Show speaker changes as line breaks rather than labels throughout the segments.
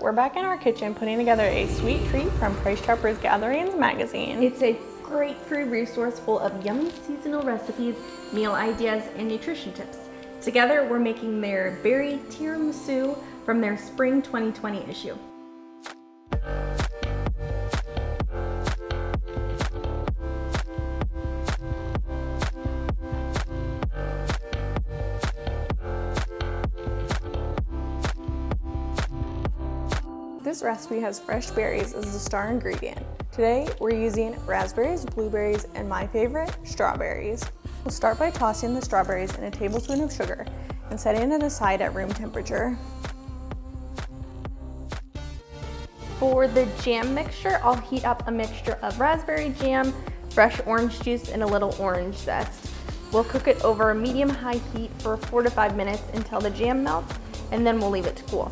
We're back in our kitchen putting together a sweet treat from Price Chopper's Gatherings magazine.
It's a great free resource full of yummy seasonal recipes, meal ideas, and nutrition tips. Together, we're making their berry tiramisu from their spring 2020 issue.
This recipe has fresh berries as the star ingredient. Today, we're using raspberries, blueberries, and my favorite, strawberries. We'll start by tossing the strawberries in a tablespoon of sugar and setting it aside at room temperature.
For the jam mixture, I'll heat up a mixture of raspberry jam, fresh orange juice, and a little orange zest. We'll cook it over medium-high heat for 4 to 5 minutes until the jam melts, and then we'll leave it to cool.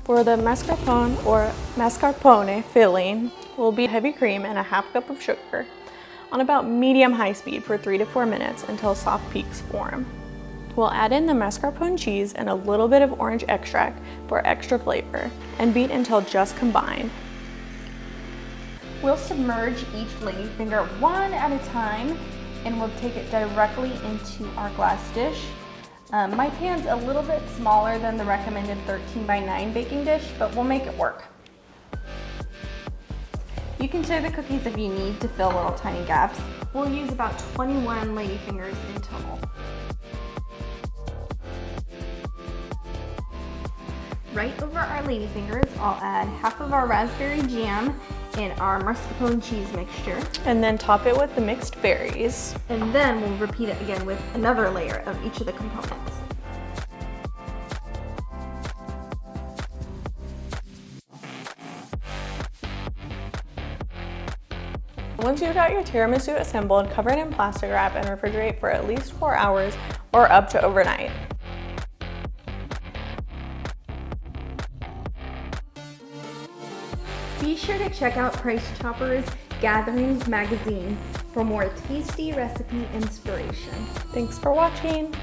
For the mascarpone or mascarpone filling, will be heavy cream and a half cup of sugar on about medium-high speed for 3 to 4 minutes until soft peaks form. We'll add in the mascarpone cheese and a little bit of orange extract for extra flavor and beat until just combined.
We'll submerge each ladyfinger one at a time, and we'll take it directly into our glass dish. My pan's a little bit smaller than the recommended 13 by 9 baking dish, but we'll make it work. You can tear the cookies if you need to fill little tiny gaps. We'll use about 21 ladyfingers in total. Right over our ladyfingers, I'll add half of our raspberry jam and our mascarpone cheese mixture.
And then top it with the mixed berries.
And then we'll repeat it again with another layer of each of the components.
Once you've got your tiramisu assembled, cover it in plastic wrap and refrigerate for at least 4 hours or up to overnight.
Be sure to check out Price Chopper's Gatherings magazine for more tasty recipe inspiration.
Thanks for watching.